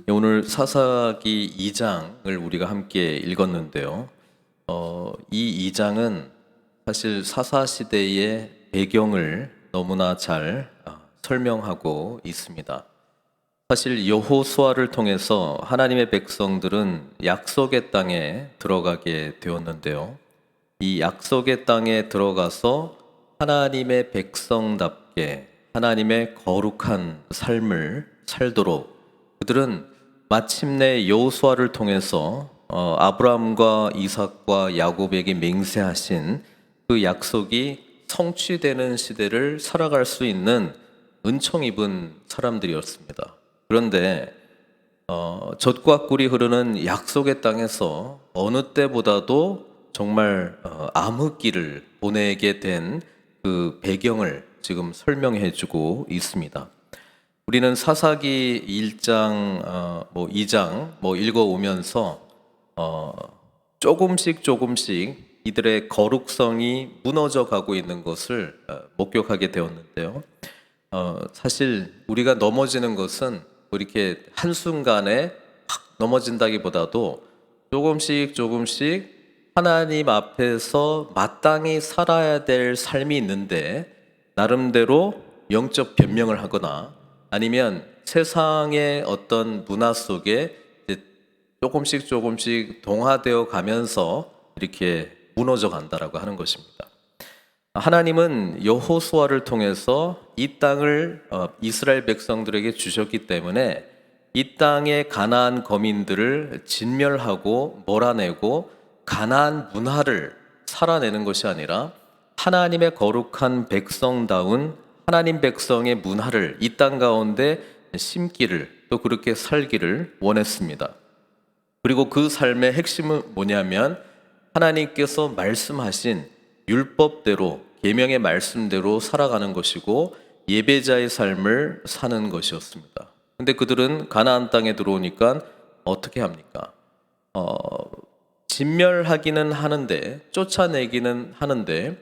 오늘 사사기 2장을 우리가 함께 읽었는데요. 이 2장은 사실 사사 시대의 배경을 너무나 잘 설명하고 있습니다. 사실 여호수아를 통해서 하나님의 백성들은 약속의 땅에 들어가게 되었는데요. 이 약속의 땅에 들어가서 하나님의 백성답게 하나님의 거룩한 삶을 살도록 그들은 마침내 여호수아를 통해서 아브라함과 이삭과 야곱에게 맹세하신 그 약속이 성취되는 시대를 살아갈 수 있는 은총 입은 사람들이었습니다. 그런데 젖과 꿀이 흐르는 약속의 땅에서 어느 때보다도 정말 암흑기를 보내게 된 그 배경을 지금 설명해 주고 있습니다. 우리는 사사기 1장, 2장 읽어오면서 조금씩 이들의 거룩성이 무너져 가고 있는 것을 목격하게 되었는데요. 사실 우리가 넘어지는 것은 이렇게 한순간에 확 넘어진다기보다도 조금씩 하나님 앞에서 마땅히 살아야 될 삶이 있는데 나름대로 영적 변명을 하거나 아니면 세상의 어떤 문화 속에 이제 조금씩 동화되어 가면서 이렇게 무너져 간다라고 하는 것입니다. 하나님은 여호수아를 통해서 이 땅을 이스라엘 백성들에게 주셨기 때문에 이 땅의 가나안 거민들을 진멸하고 몰아내고 가나안 문화를 살아내는 것이 아니라 하나님의 거룩한 백성다운 하나님 백성의 문화를 이 땅 가운데 심기를 또 그렇게 살기를 원했습니다. 그리고 그 삶의 핵심은 뭐냐면 하나님께서 말씀하신 율법대로 계명의 말씀대로 살아가는 것이고 예배자의 삶을 사는 것이었습니다. 근데 그들은 가나안 땅에 들어오니까 어떻게 합니까? 진멸하기는 하는데 쫓아내기는 하는데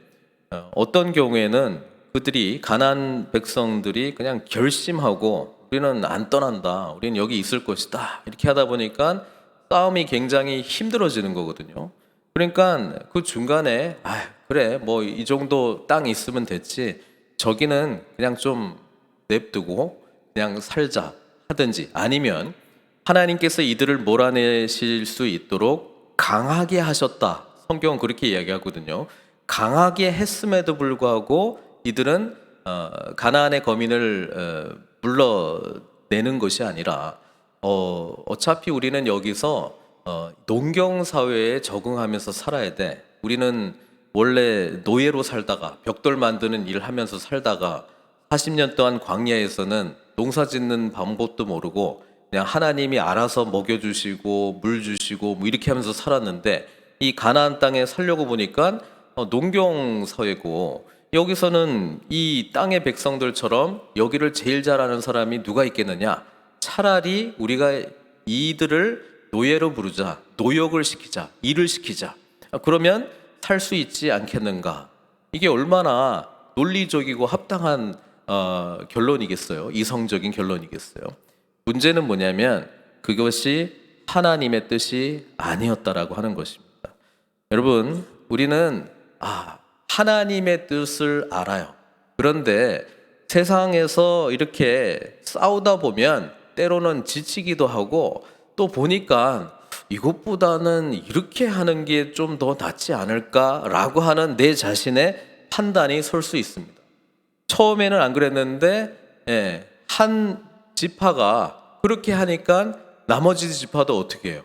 어떤 경우에는 그들이 가나안 백성들이 그냥 결심하고 우리는 안 떠난다. 우리는 여기 있을 것이다. 이렇게 하다 보니까 싸움이 굉장히 힘들어지는 거거든요. 그러니까 그 중간에 그래 뭐 이 정도 땅 있으면 됐지. 저기는 그냥 좀 냅두고 그냥 살자 하든지 아니면 하나님께서 이들을 몰아내실 수 있도록 강하게 하셨다. 성경은 그렇게 이야기하거든요. 강하게 했음에도 불구하고 이들은 가나안의 거민을 불러내는 것이 아니라 어차피 우리는 여기서 농경 사회에 적응하면서 살아야 돼. 우리는 원래 노예로 살다가 벽돌 만드는 일을 하면서 살다가 40년 동안 광야에서는 농사 짓는 방법도 모르고 그냥 하나님이 알아서 먹여주시고 물 주시고 뭐 이렇게 하면서 살았는데 이 가나안 땅에 살려고 보니까 농경 사회고 여기서는 이 땅의 백성들처럼 여기를 제일 잘하는 사람이 누가 있겠느냐? 차라리 우리가 이들을 노예로 부르자, 노역을 시키자, 일을 시키자. 그러면 살 수 있지 않겠는가? 이게 얼마나 논리적이고 합당한 결론이겠어요? 이성적인 결론이겠어요? 문제는 뭐냐면 그것이 하나님의 뜻이 아니었다라고 하는 것입니다. 여러분, 우리는 하나님의 뜻을 알아요. 그런데 세상에서 이렇게 싸우다 보면 때로는 지치기도 하고 또 보니까 이것보다는 이렇게 하는 게 좀 더 낫지 않을까라고 하는 내 자신의 판단이 설 수 있습니다. 처음에는 안 그랬는데 한 지파가 그렇게 하니까 나머지 지파도 어떻게 해요?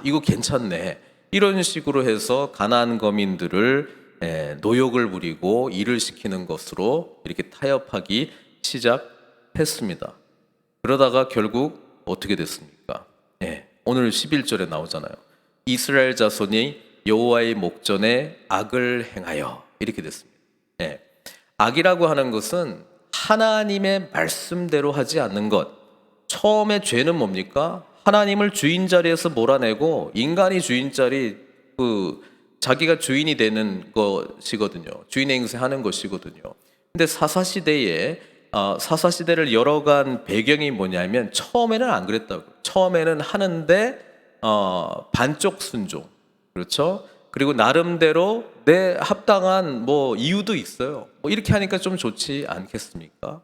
이거 괜찮네. 이런 식으로 해서 가나안 거민들을 노역을 부리고 일을 시키는 것으로 이렇게 타협하기 시작했습니다. 그러다가 결국 어떻게 됐습니까? 오늘 11절에 나오잖아요. 이스라엘 자손이 여호와의 목전에 악을 행하여 이렇게 됐습니다. 악이라고 하는 것은 하나님의 말씀대로 하지 않는 것. 처음에 죄는 뭡니까? 하나님을 주인 자리에서 몰아내고 인간이 주인 자리 자기가 주인이 되는 것이거든요. 주인의 행세하는 것이거든요. 근데 사사 시대에 사사시대를 열어간 배경이 뭐냐면 처음에는 안 그랬다고. 처음에는 하는데 반쪽 순종, 그렇죠? 그리고 나름대로 내 합당한 뭐 이유도 있어요. 뭐 이렇게 하니까 좀 좋지 않겠습니까?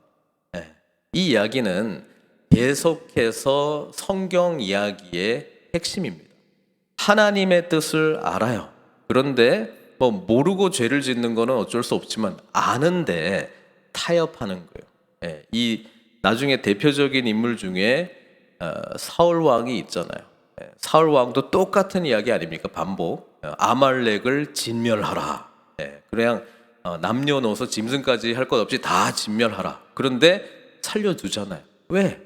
네. 이 이야기는 계속해서 성경 이야기의 핵심입니다. 하나님의 뜻을 알아요. 그런데 뭐 모르고 죄를 짓는 거는 어쩔 수 없지만 아는데 타협하는 거예요. 예, 이 나중에 대표적인 인물 중에 사울 왕이 있잖아요. 예, 사울 왕도 똑같은 이야기 아닙니까? 반복. 아말렉을 진멸하라. 예, 그냥 남녀노소 짐승까지 할 것 없이 다 진멸하라. 그런데 살려두잖아요. 왜?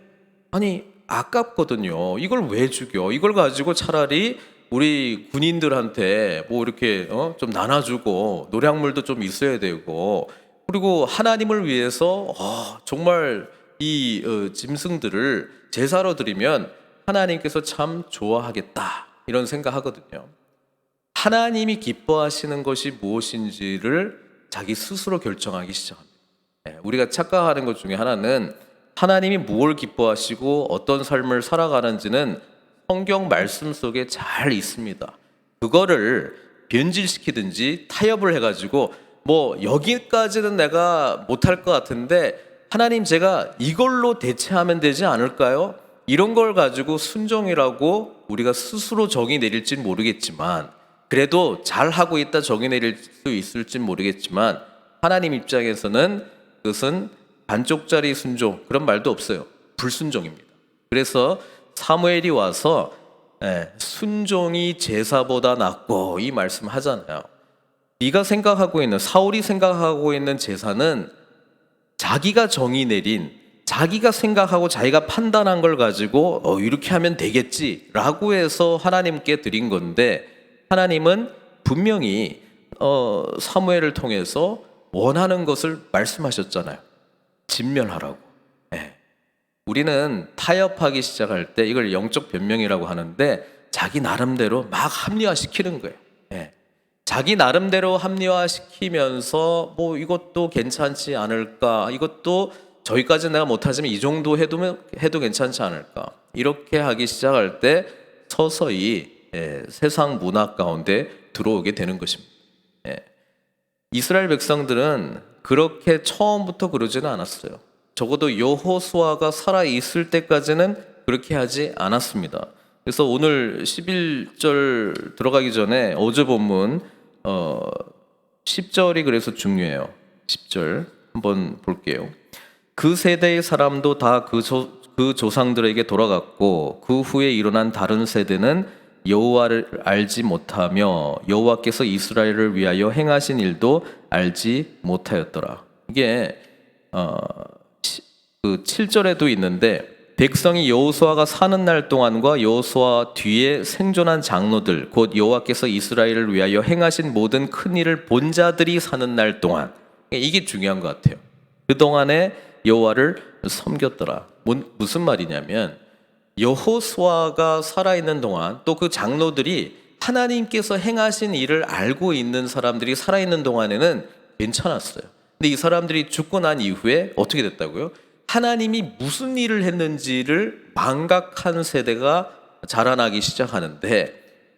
아니 아깝거든요. 이걸 왜 죽여? 이걸 가지고 차라리 우리 군인들한테 뭐 이렇게 좀 나눠주고 노량물도 좀 있어야 되고, 그리고 하나님을 위해서 정말 이 짐승들을 제사로 드리면 하나님께서 참 좋아하겠다, 이런 생각하거든요. 하나님이 기뻐하시는 것이 무엇인지를 자기 스스로 결정하기 시작합니다. 우리가 착각하는 것 중에 하나는 하나님이 무엇을 기뻐하시고 어떤 삶을 살아가는지는 성경 말씀 속에 잘 있습니다. 그거를 변질시키든지 타협을 해가지고 뭐 여기까지는 내가 못할 것 같은데 하나님 제가 이걸로 대체하면 되지 않을까요? 이런 걸 가지고 순종이라고 우리가 스스로 정의 내릴진 모르겠지만, 그래도 잘하고 있다 정의 내릴 수 있을진 모르겠지만, 하나님 입장에서는 그것은 반쪽짜리 순종, 그런 말도 없어요. 불순종입니다. 그래서 사무엘이 와서 순종이 제사보다 낫고 이 말씀 하잖아요. 네가 생각하고 있는, 사울이 생각하고 있는 제사는 자기가 정의 내린, 자기가 생각하고 자기가 판단한 걸 가지고 이렇게 하면 되겠지라고 해서 하나님께 드린 건데, 하나님은 분명히 사무엘을 통해서 원하는 것을 말씀하셨잖아요. 진멸하라고. 우리는 타협하기 시작할 때 이걸 영적 변명이라고 하는데 자기 나름대로 막 합리화시키는 거예요. 자기 나름대로 합리화시키면서 뭐 이것도 괜찮지 않을까, 이것도 저기까지 내가 못하지만 이 정도 해도 괜찮지 않을까, 이렇게 하기 시작할 때 서서히 세상 문화 가운데 들어오게 되는 것입니다. 이스라엘 백성들은 그렇게 처음부터 그러지는 않았어요. 적어도 여호수아가 살아 있을 때까지는 그렇게 하지 않았습니다. 그래서 오늘 11절 들어가기 전에 어제 본문 10절이 그래서 중요해요. 10절 한번 볼게요. 그 세대의 사람도 다 그 조상들에게 돌아갔고 그 후에 일어난 다른 세대는 여호와를 알지 못하며 여호와께서 이스라엘을 위하여 행하신 일도 알지 못하였더라. 이게 그 7절에도 있는데, 백성이 여호수아가 사는 날 동안과 여호수아 뒤에 생존한 장로들 곧 여호와께서 이스라엘을 위하여 행하신 모든 큰 일을 본 자들이 사는 날 동안, 이게 중요한 것 같아요. 그 동안에 여호와를 섬겼더라. 무슨 말이냐면 여호수아가 살아있는 동안, 또 그 장로들이 하나님께서 행하신 일을 알고 있는 사람들이 살아있는 동안에는 괜찮았어요. 근데 이 사람들이 죽고 난 이후에 어떻게 됐다고요? 하나님이 무슨 일을 했는지를 망각한 세대가 자라나기 시작하는데,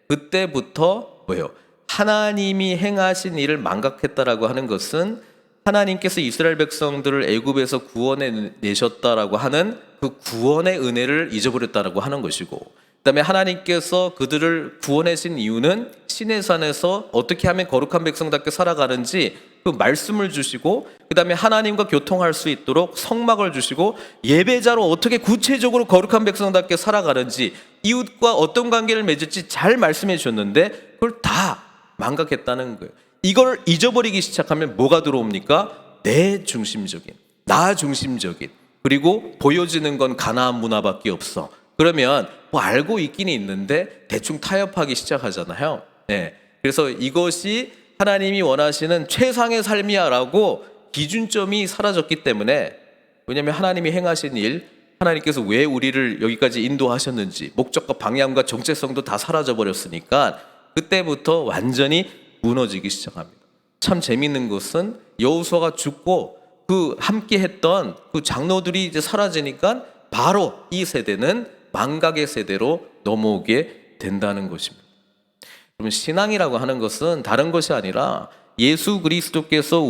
그때부터 뭐예요? 하나님이 행하신 일을 망각했다라고 하는 것은 하나님께서 이스라엘 백성들을 애굽에서 구원해 내셨다라고 하는 그 구원의 은혜를 잊어버렸다라고 하는 것이고, 그다음에 하나님께서 그들을 구원하신 이유는 시내산에서 어떻게 하면 거룩한 백성답게 살아가는지 그 말씀을 주시고, 그다음에 하나님과 교통할 수 있도록 성막을 주시고, 예배자로 어떻게 구체적으로 거룩한 백성답게 살아가는지, 이웃과 어떤 관계를 맺을지 잘 말씀해 주셨는데 그걸 다 망각했다는 거예요. 이걸 잊어버리기 시작하면 뭐가 들어옵니까? 내 중심적인, 나 중심적인, 그리고 보여지는 건 가나안 문화밖에 없어. 그러면 뭐 알고 있긴 있는데 대충 타협하기 시작하잖아요. 그래서 이것이 하나님이 원하시는 최상의 삶이야라고 기준점이 사라졌기 때문에, 왜냐하면 하나님이 행하신 일, 하나님께서 왜 우리를 여기까지 인도하셨는지 목적과 방향과 정체성도 다 사라져 버렸으니까 그때부터 완전히 무너지기 시작합니다. 참 재밌는 것은 여호수아가 죽고 그 함께 했던 그 장로들이 이제 사라지니까 바로 이 세대는 망각의 세대로 넘어오게 된다는 것입니다. 그러면 신앙이라고 하는 것은 다른 것이 아니라 예수 그리스도께서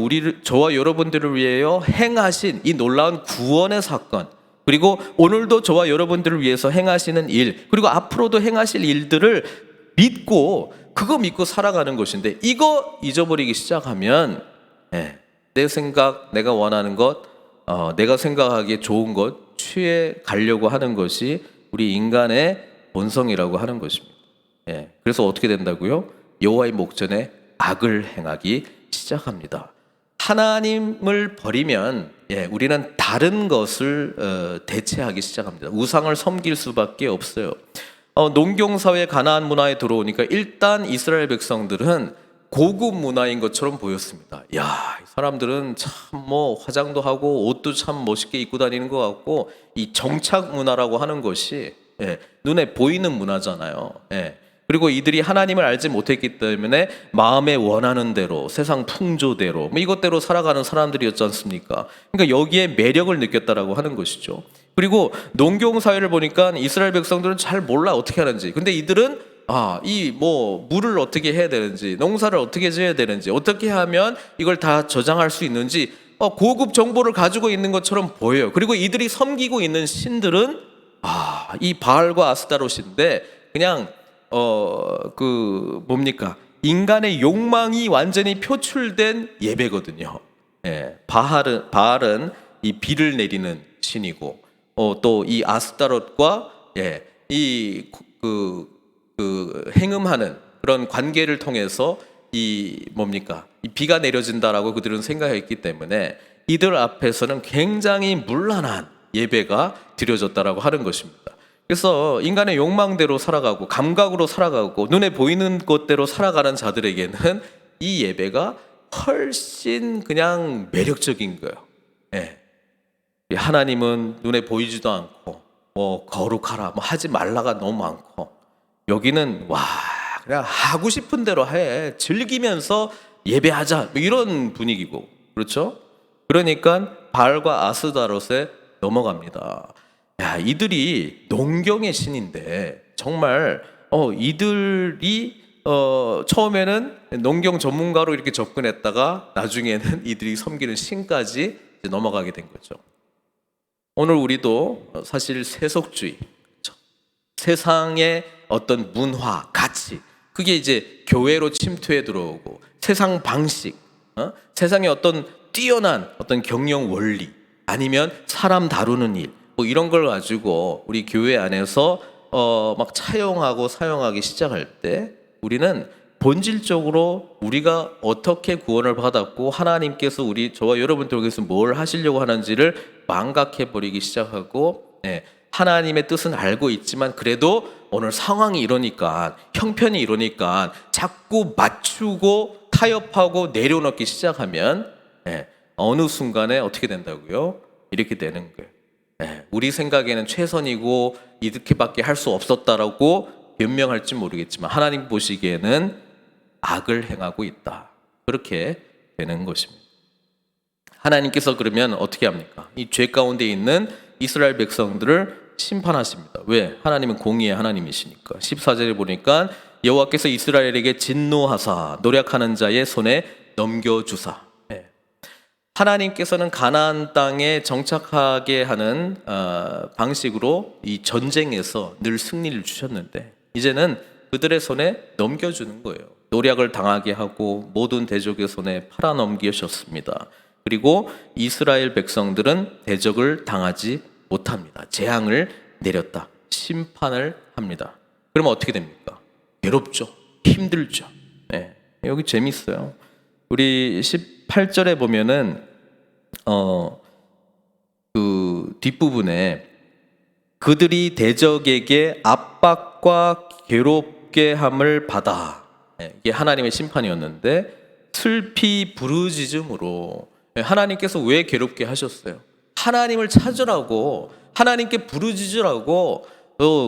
저와 여러분들을 위하여 행하신 이 놀라운 구원의 사건, 그리고 오늘도 저와 여러분들을 위해서 행하시는 일, 그리고 앞으로도 행하실 일들을 그거 믿고 살아가는 것인데, 이거 잊어버리기 시작하면 내 생각, 내가 원하는 것, 내가 생각하기에 좋은 것 취해 가려고 하는 것이 우리 인간의 본성이라고 하는 것입니다. 그래서 어떻게 된다고요? 여호와의 목전에 악을 행하기 시작합니다. 하나님을 버리면 우리는 다른 것을 대체하기 시작합니다. 우상을 섬길 수밖에 없어요. 농경사회 가나안 문화에 들어오니까 일단 이스라엘 백성들은 고급 문화인 것처럼 보였습니다. 이 사람들은 참 화장도 하고 옷도 참 멋있게 입고 다니는 것 같고, 이 정착 문화라고 하는 것이 눈에 보이는 문화잖아요. 그리고 이들이 하나님을 알지 못했기 때문에 마음에 원하는 대로, 세상 풍조대로 이것대로 살아가는 사람들이었지 않습니까? 그러니까 여기에 매력을 느꼈다라고 하는 것이죠. 그리고 농경사회를 보니까 이스라엘 백성들은 잘 몰라 어떻게 하는지. 근데 이들은 물을 어떻게 해야 되는지, 농사를 어떻게 지어야 되는지, 어떻게 하면 이걸 다 저장할 수 있는지 고급 정보를 가지고 있는 것처럼 보여요. 그리고 이들이 섬기고 있는 신들은 이 바알과 아스타롯인데 그냥 인간의 욕망이 완전히 표출된 예배거든요. 바알은 이 비를 내리는 신이고, 또 이 아스타롯과 이 행음하는 그런 관계를 통해서 이 비가 내려진다라고 그들은 생각했기 때문에 이들 앞에서는 굉장히 문란한 예배가 드려졌다라고 하는 것입니다. 그래서 인간의 욕망대로 살아가고 감각으로 살아가고 눈에 보이는 것대로 살아가는 자들에게는 이 예배가 훨씬 그냥 매력적인 거예요. 하나님은 눈에 보이지도 않고 거룩하라 하지 말라가 너무 많고, 여기는 그냥 하고 싶은 대로 해, 즐기면서 예배하자 이런 분위기고, 그렇죠? 그러니까 바알과 아스타롯에 넘어갑니다. 이들이 농경의 신인데 정말 이들이 처음에는 농경 전문가로 이렇게 접근했다가 나중에는 이들이 섬기는 신까지 넘어가게 된 거죠. 오늘 우리도 사실 세속주의, 세상의 어떤 문화, 가치, 그게 이제 교회로 침투해 들어오고, 세상 방식, 세상의 어떤 뛰어난 어떤 경영 원리, 아니면 사람 다루는 일, 이런 걸 가지고 우리 교회 안에서 차용하고 사용하기 시작할 때, 우리는 본질적으로 우리가 어떻게 구원을 받았고 하나님께서 저와 여러분들에게서 뭘 하시려고 하는지를 망각해 버리기 시작하고, 하나님의 뜻은 알고 있지만 그래도 오늘 상황이 이러니까, 형편이 이러니까 자꾸 맞추고 타협하고 내려놓기 시작하면 어느 순간에 어떻게 된다고요? 이렇게 되는 거예요. 우리 생각에는 최선이고 이렇게밖에 할 수 없었다라고 변명할지 모르겠지만 하나님 보시기에는 악을 행하고 있다, 그렇게 되는 것입니다. 하나님께서 그러면 어떻게 합니까? 이 죄 가운데 있는 이스라엘 백성들을 심판하십니다. 왜? 하나님은 공의의 하나님이시니까. 14절에 보니까 여호와께서 이스라엘에게 진노하사 노력하는 자의 손에 넘겨주사. 하나님께서는 가나안 땅에 정착하게 하는 방식으로 이 전쟁에서 늘 승리를 주셨는데, 이제는 그들의 손에 넘겨주는 거예요. 노략을 당하게 하고 모든 대적의 손에 팔아넘기셨습니다. 그리고 이스라엘 백성들은 대적을 당하지 못합니다. 재앙을 내렸다, 심판을 합니다. 그러면 어떻게 됩니까? 괴롭죠, 힘들죠. 여기 재밌어요. 우리 18절에 보면은 그 뒷부분에 그들이 대적에게 압박과 괴롭게 함을 받아, 이게 하나님의 심판이었는데, 슬피 부르짖음으로, 하나님께서 왜 괴롭게 하셨어요? 하나님을 찾으라고, 하나님께 부르짖으라고,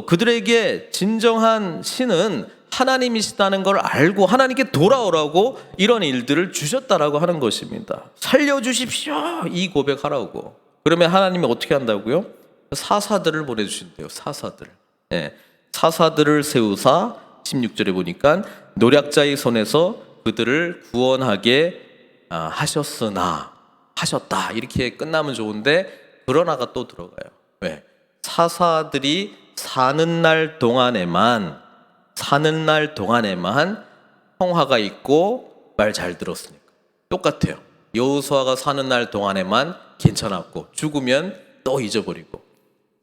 그들에게 진정한 신은 하나님이시다는 걸 알고 하나님께 돌아오라고 이런 일들을 주셨다라고 하는 것입니다. 살려주십시오, 이 고백하라고. 그러면 하나님이 어떻게 한다고요? 사사들을 보내주신대요. 사사들. 사사들을 세우사 16절에 보니까 노략자의 손에서 그들을 구원하게 하셨다 이렇게 끝나면 좋은데, 그러나가 또 들어가요. 왜? 사사들이 사는 날 동안에만 평화가 있고 말 잘 들었으니까. 똑같아요. 여호수아가 사는 날 동안에만 괜찮았고 죽으면 또 잊어버리고,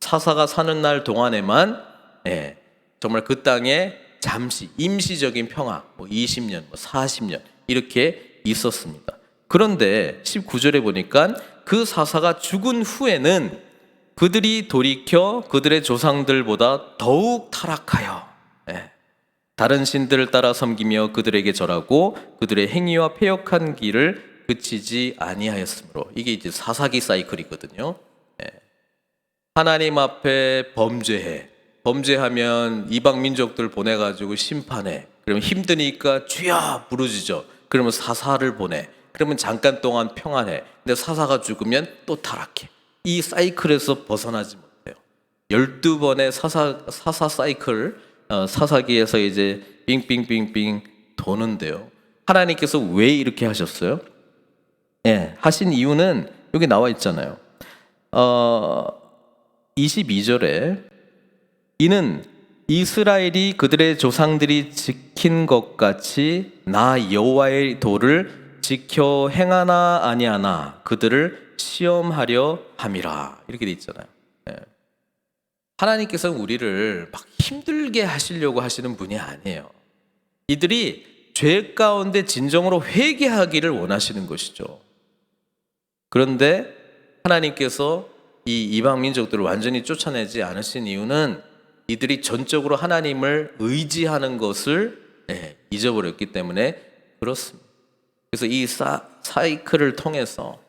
사사가 사는 날 동안에만 정말 그 땅에 잠시 임시적인 평화, 20년, 40년 이렇게 있었습니다. 그런데 19절에 보니까 그 사사가 죽은 후에는 그들이 돌이켜 그들의 조상들보다 더욱 타락하여 다른 신들을 따라 섬기며 그들에게 절하고 그들의 행위와 패역한 길을 그치지 아니하였으므로, 이게 이제 사사기 사이클이거든요. 하나님 앞에 범죄하면 이방 민족들 보내가지고 심판해. 그러면 힘드니까 주여 부르짖어. 그러면 사사를 보내. 그러면 잠깐 동안 평안해. 근데 사사가 죽으면 또 타락해. 이 사이클에서 벗어나지 못해요. 12번의 사사 사이클, 사사기에서 이제 빙빙빙빙 도는데요. 하나님께서 왜 이렇게 하셨어요? 하신 이유는 여기 나와 있잖아요. 22절에 이는 이스라엘이 그들의 조상들이 지킨 것 같이 나 여호와의 도를 지켜 행하나 아니하나 그들을 시험하려 함이라, 이렇게 돼 있잖아요. 하나님께서는 우리를 막 힘들게 하시려고 하시는 분이 아니에요. 이들이 죄 가운데 진정으로 회개하기를 원하시는 것이죠. 그런데 하나님께서 이 이방 민족들을 완전히 쫓아내지 않으신 이유는 이들이 전적으로 하나님을 의지하는 것을 잊어버렸기 때문에 그렇습니다. 그래서 이 사이클을 통해서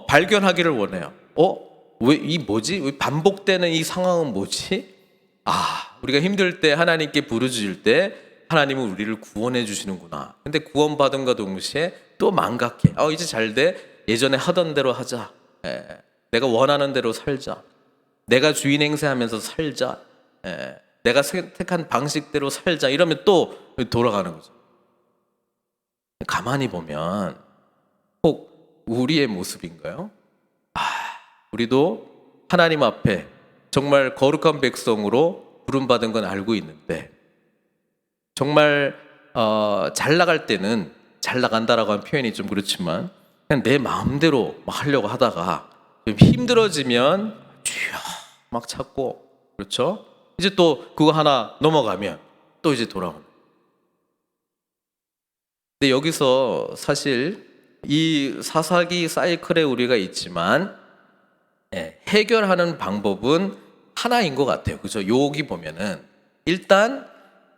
발견하기를 원해요. 왜 왜 반복되는 이 상황은 뭐지? 우리가 힘들 때 하나님께 부르짖을 때 하나님은 우리를 구원해 주시는구나. 근데 구원받은과 동시에 또 망각해. 이제 잘 돼. 예전에 하던 대로 하자. 내가 원하는 대로 살자. 내가 주인 행세하면서 살자. 내가 선택한 방식대로 살자. 이러면 또 돌아가는 거죠. 가만히 보면 혹 우리의 모습인가요? 우리도 하나님 앞에 정말 거룩한 백성으로 부름받은 건 알고 있는데, 정말 잘 나갈 때는 잘 나간다라고 하는 표현이 좀 그렇지만 그냥 내 마음대로 막 하려고 하다가 좀 힘들어지면 주여 막 찾고, 그렇죠? 이제 또 그거 하나 넘어가면 또 이제 돌아오는. 근데 여기서 사실 이 사사기 사이클에 우리가 있지만 해결하는 방법은 하나인 것 같아요. 그죠? 여기 보면은 일단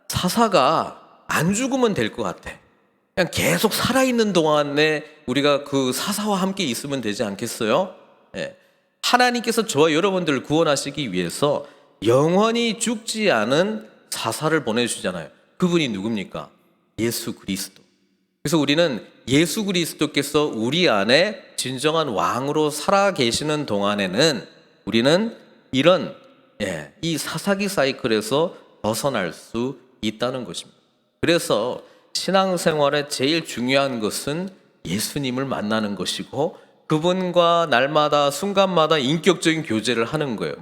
사사가 안 죽으면 될 것 같아. 그냥 계속 살아있는 동안에 우리가 그 사사와 함께 있으면 되지 않겠어요? 하나님께서 저와 여러분들을 구원하시기 위해서 영원히 죽지 않은 사사를 보내주시잖아요. 그분이 누굽니까? 예수 그리스도. 그래서 우리는 예수 그리스도께서 우리 안에 진정한 왕으로 살아 계시는 동안에는 우리는 이런 이 사사기 사이클에서 벗어날 수 있다는 것입니다. 그래서 신앙생활의 제일 중요한 것은 예수님을 만나는 것이고, 그분과 날마다 순간마다 인격적인 교제를 하는 거예요.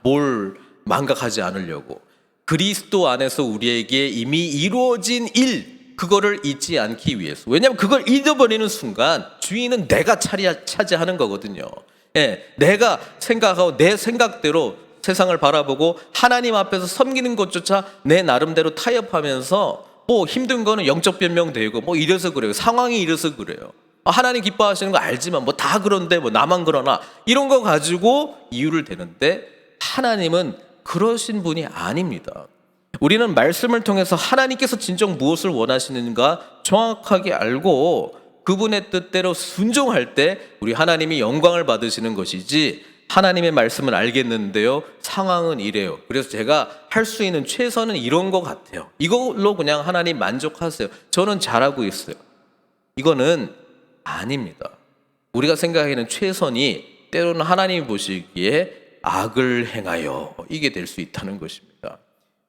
뭘 망각하지 않으려고. 그리스도 안에서 우리에게 이미 이루어진 일, 그거를 잊지 않기 위해서. 왜냐하면 그걸 잊어버리는 순간 주인은 내가 차지하는 거거든요. 내가 생각하고 내 생각대로 세상을 바라보고 하나님 앞에서 섬기는 것조차 내 나름대로 타협하면서 힘든 거는 영적 변명되고 이래서 그래요. 상황이 이래서 그래요. 하나님 기뻐하시는 거 알지만 다 그런데 나만 그러나 이런 거 가지고 이유를 대는데, 하나님은 그러신 분이 아닙니다. 우리는 말씀을 통해서 하나님께서 진정 무엇을 원하시는가 정확하게 알고 그분의 뜻대로 순종할 때 우리 하나님이 영광을 받으시는 것이지, 하나님의 말씀은 알겠는데요, 상황은 이래요. 그래서 제가 할 수 있는 최선은 이런 것 같아요. 이걸로 그냥 하나님 만족하세요. 저는 잘하고 있어요. 이거는 아닙니다. 우리가 생각하기에는 최선이 때로는 하나님이 보시기에 악을 행하여 이게 될 수 있다는 것입니다.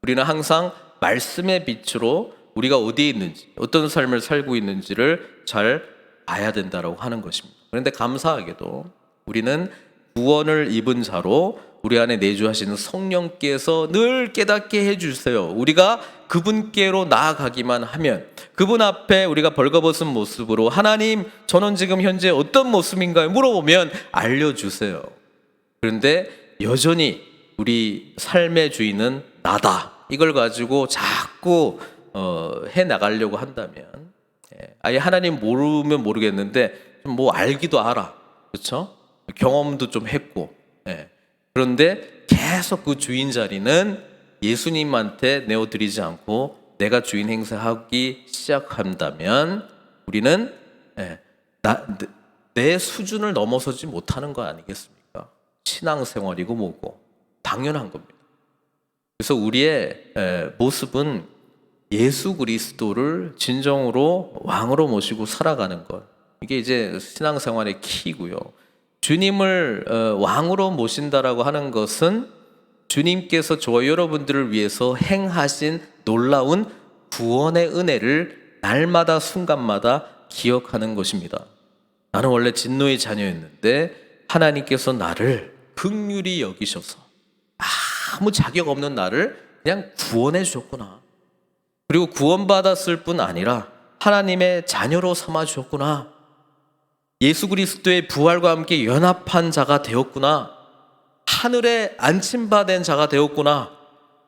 우리는 항상 말씀의 빛으로 우리가 어디에 있는지, 어떤 삶을 살고 있는지를 잘 봐야 된다고 하는 것입니다. 그런데 감사하게도 우리는 구원을 입은 자로 우리 안에 내주하시는 성령께서 늘 깨닫게 해주세요. 우리가 그분께로 나아가기만 하면, 그분 앞에 우리가 벌거벗은 모습으로 하나님, 저는 지금 현재 어떤 모습인가요? 물어보면 알려주세요. 그런데 여전히 우리 삶의 주인은 나다, 이걸 가지고 자꾸 해나가려고 한다면, 아예 하나님 모르면 모르겠는데 좀 뭐 알기도 알아, 그렇죠? 경험도 좀 했고, 그런데 계속 그 주인 자리는 예수님한테 내어드리지 않고 내가 주인 행세하기 시작한다면 우리는 내 수준을 넘어서지 못하는 거 아니겠습니까? 신앙생활이고 뭐고 당연한 겁니다. 그래서 우리의 모습은 예수 그리스도를 진정으로 왕으로 모시고 살아가는 것, 이게 이제 신앙생활의 키고요. 주님을 왕으로 모신다라고 하는 것은 주님께서 저와 여러분들을 위해서 행하신 놀라운 구원의 은혜를 날마다 순간마다 기억하는 것입니다. 나는 원래 진노의 자녀였는데 하나님께서 나를 긍휼히 여기셔서 아무 자격 없는 나를 그냥 구원해 주셨구나. 그리고 구원받았을 뿐 아니라 하나님의 자녀로 삼아 주셨구나. 예수 그리스도의 부활과 함께 연합한 자가 되었구나. 하늘에 안침받은 자가 되었구나.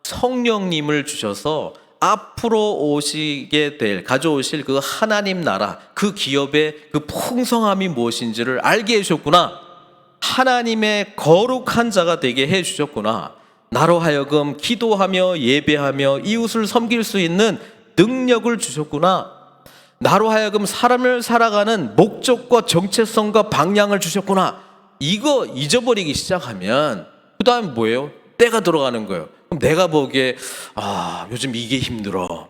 성령님을 주셔서 앞으로 가져오실 그 하나님 나라, 그 기업의 그 풍성함이 무엇인지를 알게 해주셨구나. 하나님의 거룩한 자가 되게 해주셨구나. 나로 하여금 기도하며 예배하며 이웃을 섬길 수 있는 능력을 주셨구나. 나로 하여금 사람을 살아가는 목적과 정체성과 방향을 주셨구나. 이거 잊어버리기 시작하면 그 다음에 뭐예요? 때가 들어가는 거예요. 그럼 내가 보기에 요즘 이게 힘들어.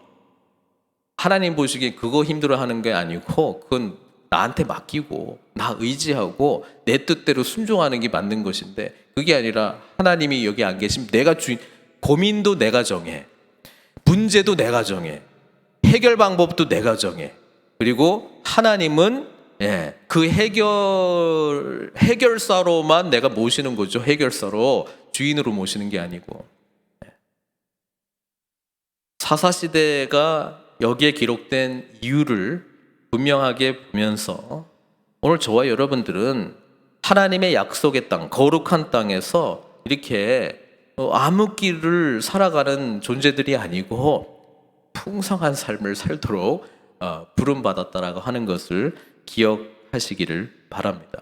하나님 보시기에 그거 힘들어하는 게 아니고 그건 나한테 맡기고 나 의지하고 내 뜻대로 순종하는 게 맞는 것인데, 그게 아니라 하나님이 여기 안 계시면 내가 주인, 고민도 내가 정해, 문제도 내가 정해, 해결 방법도 내가 정해. 그리고 하나님은 그 해결사로만 내가 모시는 거죠. 해결사로, 주인으로 모시는 게 아니고. 사사시대가 여기에 기록된 이유를 분명하게 보면서 오늘 저와 여러분들은 하나님의 약속의 땅, 거룩한 땅에서 이렇게 암흑길을 살아가는 존재들이 아니고 풍성한 삶을 살도록 부름받았다라고 하는 것을 기억하시기를 바랍니다.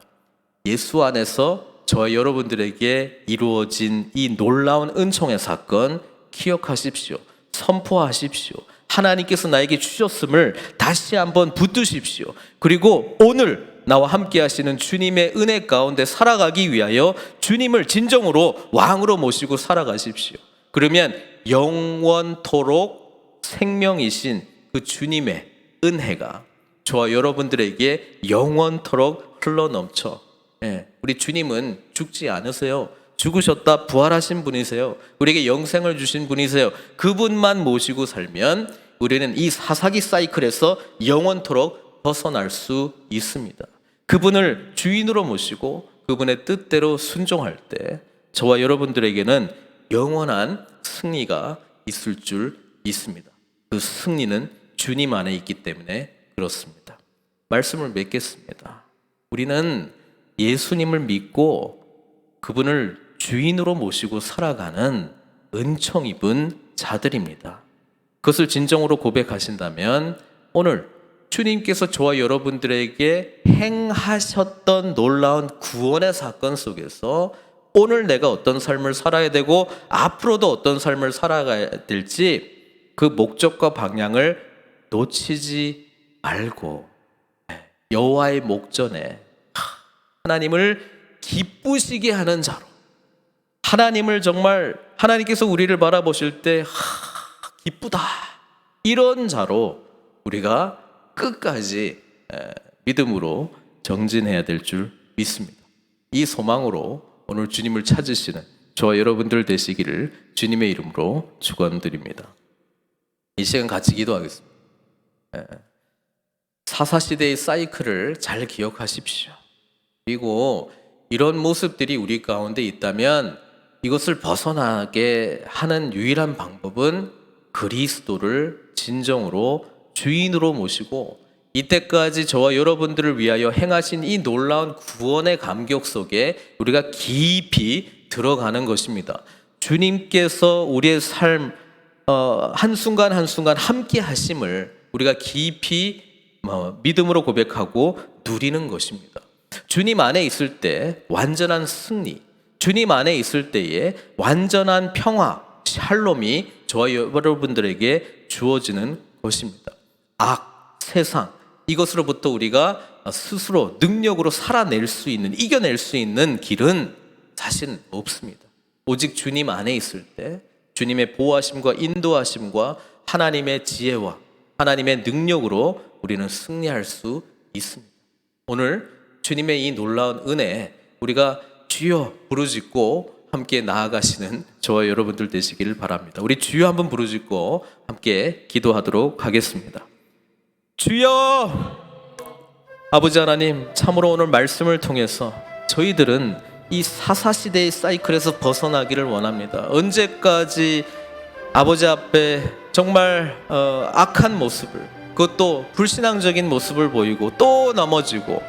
예수 안에서 저와 여러분들에게 이루어진 이 놀라운 은총의 사건 기억하십시오. 선포하십시오. 하나님께서 나에게 주셨음을 다시 한번 붙드십시오. 그리고 오늘 나와 함께 하시는 주님의 은혜 가운데 살아가기 위하여 주님을 진정으로 왕으로 모시고 살아가십시오. 그러면 영원토록 생명이신 그 주님의 은혜가 저와 여러분들에게 영원토록 흘러넘쳐. 우리 주님은 죽지 않으세요. 죽으셨다 부활하신 분이세요. 우리에게 영생을 주신 분이세요. 그분만 모시고 살면 우리는 이 사사기 사이클에서 영원토록 벗어날 수 있습니다. 그분을 주인으로 모시고 그분의 뜻대로 순종할 때 저와 여러분들에게는 영원한 승리가 있을 줄 믿습니다. 그 승리는 주님 안에 있기 때문에 그렇습니다. 말씀을 맺겠습니다. 우리는 예수님을 믿고 그분을 주인으로 모시고 살아가는 은총 입은 자들입니다. 그것을 진정으로 고백하신다면 오늘 주님께서 저와 여러분들에게 행하셨던 놀라운 구원의 사건 속에서 오늘 내가 어떤 삶을 살아야 되고 앞으로도 어떤 삶을 살아가야 될지 그 목적과 방향을 놓치지 말고 여호와의 목전에 하나님을 기쁘시게 하는 자로, 하나님을 정말 하나님께서 우리를 바라보실 때 기쁘다, 이런 자로 우리가 끝까지 믿음으로 정진해야 될 줄 믿습니다. 이 소망으로 오늘 주님을 찾으시는 저와 여러분들 되시기를 주님의 이름으로 축원드립니다. 이 시간 같이 기도하겠습니다. 사사시대의 사이클을 잘 기억하십시오. 그리고 이런 모습들이 우리 가운데 있다면 이것을 벗어나게 하는 유일한 방법은 그리스도를 진정으로 주인으로 모시고 이때까지 저와 여러분들을 위하여 행하신 이 놀라운 구원의 감격 속에 우리가 깊이 들어가는 것입니다. 주님께서 우리의 삶 한순간 한순간 함께 하심을 우리가 깊이 믿음으로 고백하고 누리는 것입니다. 주님 안에 있을 때 완전한 승리, 주님 안에 있을 때에 완전한 평화, 샬롬이 저와 여러분들에게 주어지는 것입니다. 악, 세상, 이것으로부터 우리가 스스로 능력으로 살아낼 수 있는, 이겨낼 수 있는 길은 사실 없습니다. 오직 주님 안에 있을 때 주님의 보호하심과 인도하심과 하나님의 지혜와 하나님의 능력으로 우리는 승리할 수 있습니다. 오늘 주님의 이 놀라운 은혜, 우리가 주여 부르짖고 함께 나아가시는 저와 여러분들 되시기를 바랍니다. 우리 주여 한번 부르짖고 함께 기도하도록 하겠습니다. 주여, 아버지 하나님, 참으로 오늘 말씀을 통해서 저희들은 이 사사시대의 사이클에서 벗어나기를 원합니다. 언제까지 아버지 앞에 정말 악한 모습을, 그것도 불신앙적인 모습을 보이고 또 넘어지고,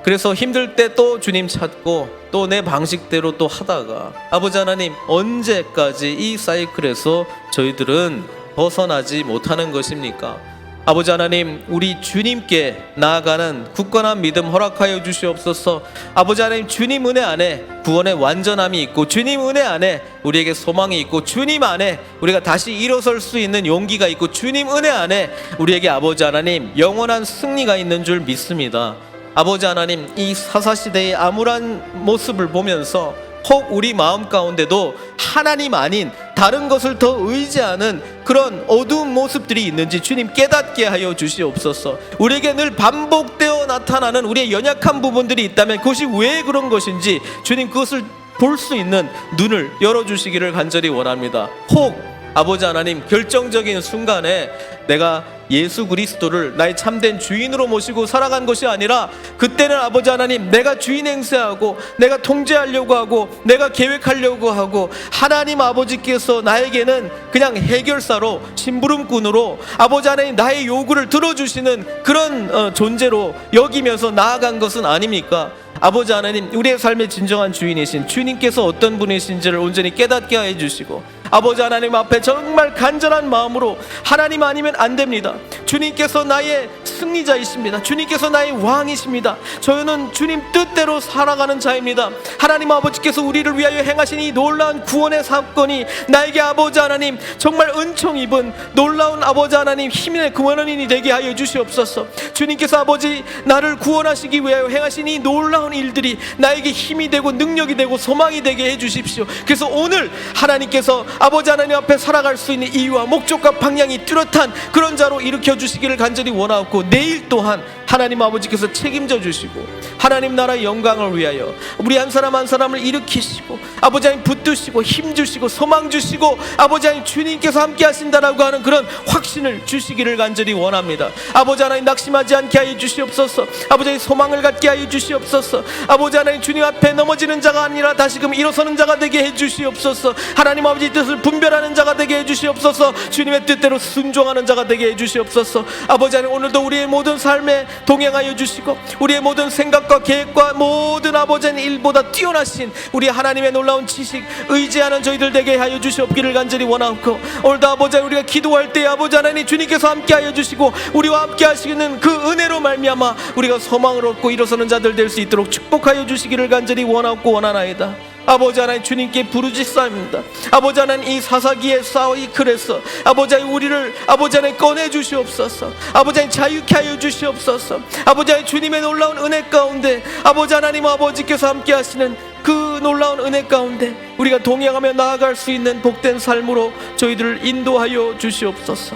그래서 힘들 때 또 주님 찾고 또 내 방식대로 또 하다가, 아버지 하나님, 언제까지 이 사이클에서 저희들은 벗어나지 못하는 것입니까? 아버지 하나님, 우리 주님께 나아가는 굳건한 믿음 허락하여 주시옵소서. 아버지 하나님, 주님 은혜 안에 구원의 완전함이 있고, 주님 은혜 안에 우리에게 소망이 있고, 주님 안에 우리가 다시 일어설 수 있는 용기가 있고, 주님 은혜 안에 우리에게 아버지 하나님 영원한 승리가 있는 줄 믿습니다. 아버지 하나님, 이 사사시대의 암울한 모습을 보면서 혹 우리 마음 가운데도 하나님 아닌 다른 것을 더 의지하는 그런 어두운 모습들이 있는지 주님 깨닫게 하여 주시옵소서. 우리에게 늘 반복되어 나타나는 우리의 연약한 부분들이 있다면 그것이 왜 그런 것인지 주님 그것을 볼 수 있는 눈을 열어주시기를 간절히 원합니다. 혹 아버지 하나님, 결정적인 순간에 내가 예수 그리스도를 나의 참된 주인으로 모시고 살아간 것이 아니라, 그때는 아버지 하나님, 내가 주인 행세하고 내가 통제하려고 하고 내가 계획하려고 하고, 하나님 아버지께서 나에게는 그냥 해결사로, 심부름꾼으로 아버지 하나님 나의 요구를 들어주시는 그런 존재로 여기면서 나아간 것은 아닙니까? 아버지 하나님, 우리의 삶의 진정한 주인이신 주님께서 어떤 분이신지를 온전히 깨닫게 해 주시고, 아버지 하나님 앞에 정말 간절한 마음으로, 하나님 아니면 안 됩니다, 주님께서 나의 승리자이십니다, 주님께서 나의 왕이십니다, 저는 주님 뜻대로 살아가는 자입니다, 하나님 아버지께서 우리를 위하여 행하신 이 놀라운 구원의 사건이 나에게 아버지 하나님 정말 은총 입은 놀라운 아버지 하나님 힘의 근원이 되게 하여 주시옵소서. 주님께서 아버지 나를 구원하시기 위하여 행하신 이 놀라운 일들이 나에게 힘이 되고 능력이 되고 소망이 되게 해주십시오. 그래서 오늘 하나님께서 아버지 하나님 앞에 살아갈 수 있는 이유와 목적과 방향이 뚜렷한 그런 자로 일으켜 주시기를 간절히 원하고, 내일 또한 하나님 아버지께서 책임져 주시고 하나님 나라의 영광을 위하여 우리 한 사람 한 사람을 일으키시고, 아버지 하나님 붙드시고 힘 주시고 소망 주시고, 아버지 하나님 주님께서 함께 하신다라고 하는 그런 확신을 주시기를 간절히 원합니다. 아버지 하나님, 낙심하지 않게 하여 주시옵소서. 아버지 하나님, 소망을 갖게 하여 주시옵소서. 아버지 하나님, 주님 앞에 넘어지는 자가 아니라 다시금 일어서는 자가 되게 해 주시옵소서. 하나님 아버지 뜻을 분별하는 자가 되게 해 주시옵소서. 주님의 뜻대로 순종하는 자가 되게 해 주시옵소서. 아버지 하나님, 오늘도 우리의 모든 삶에 동행하여 주시고, 우리의 모든 생각과 계획과 모든 아버지 하나님 일보다 뛰어나신 우리 하나님의 놀라운 지식 의지하는 저희들 되게 하여 주시옵기를 간절히 원하고, 오늘도 아버지 하나님 우리가 기도할 때 아버지 하나님 주님께서 함께 하여 주시고 우리와 함께 하시는 그 은혜로 말미암아 우리가 소망을 얻고 일어서는 자들 될 수 있도록 축복하여 주시기를 간절히 원하고 원하나이다. 아버지 하나님 주님께 부르짖사옵니다. 아버지 하나님 이 사사기의 싸이 글에서 아버지 하나님 우리를 아버지 하나님 꺼내 주시옵소서. 아버지 하나님 자유케 하여 주시옵소서. 아버지 하나님 주님의 놀라운 은혜 가운데 아버지 하나님 아버지께서 함께 하시는 그 놀라운 은혜 가운데 우리가 동행하며 나아갈 수 있는 복된 삶으로 저희들을 인도하여 주시옵소서.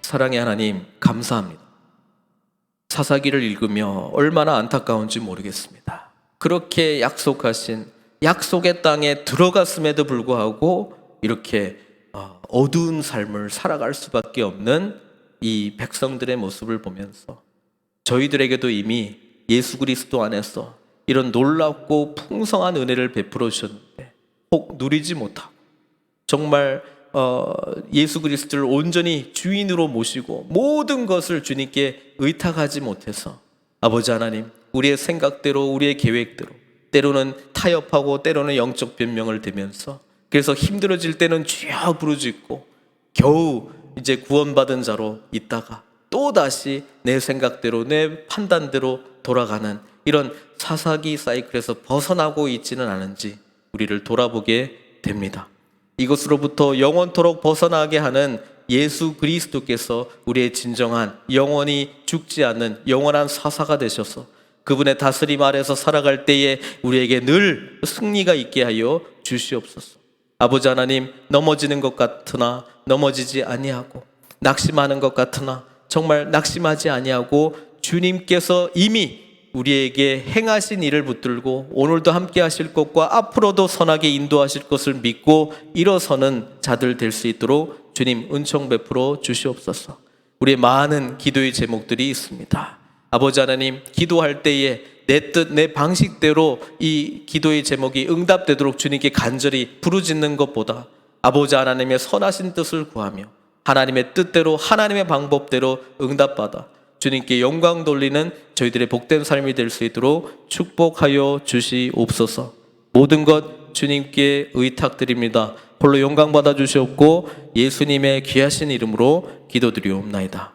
사랑의 하나님 감사합니다. 사사기를 읽으며 얼마나 안타까운지 모르겠습니다. 그렇게 약속하신 약속의 땅에 들어갔음에도 불구하고 이렇게 어두운 삶을 살아갈 수밖에 없는 이 백성들의 모습을 보면서 저희들에게도 이미 예수 그리스도 안에서 이런 놀랍고 풍성한 은혜를 베풀어 주셨는데 혹 누리지 못하고 정말 예수 그리스도를 온전히 주인으로 모시고 모든 것을 주님께 의탁하지 못해서 아버지 하나님 우리의 생각대로 우리의 계획대로 때로는 타협하고 때로는 영적 변명을 대면서 그래서 힘들어질 때는 주여 부르짖고 겨우 이제 구원받은 자로 있다가 또다시 내 생각대로 내 판단대로 돌아가는 이런 사사기 사이클에서 벗어나고 있지는 않은지 우리를 돌아보게 됩니다. 이것으로부터 영원토록 벗어나게 하는 예수 그리스도께서 우리의 진정한 영원히 죽지 않는 영원한 사사가 되셔서 그분의 다스림 아래서 살아갈 때에 우리에게 늘 승리가 있게 하여 주시옵소서. 아버지 하나님 넘어지는 것 같으나 넘어지지 아니하고 낙심하는 것 같으나 정말 낙심하지 아니하고 주님께서 이미 우리에게 행하신 일을 붙들고 오늘도 함께 하실 것과 앞으로도 선하게 인도하실 것을 믿고 일어서는 자들 될 수 있도록 주님 은총 베풀어 주시옵소서. 우리의 많은 기도의 제목들이 있습니다. 아버지 하나님 기도할 때에 내 뜻, 내 방식대로 이 기도의 제목이 응답되도록 주님께 간절히 부르짖는 것보다 아버지 하나님의 선하신 뜻을 구하며 하나님의 뜻대로 하나님의 방법대로 응답받아 주님께 영광 돌리는 저희들의 복된 삶이 될 수 있도록 축복하여 주시옵소서. 모든 것 주님께 의탁드립니다. 홀로 영광 받아 주시옵고 예수님의 귀하신 이름으로 기도드리옵나이다.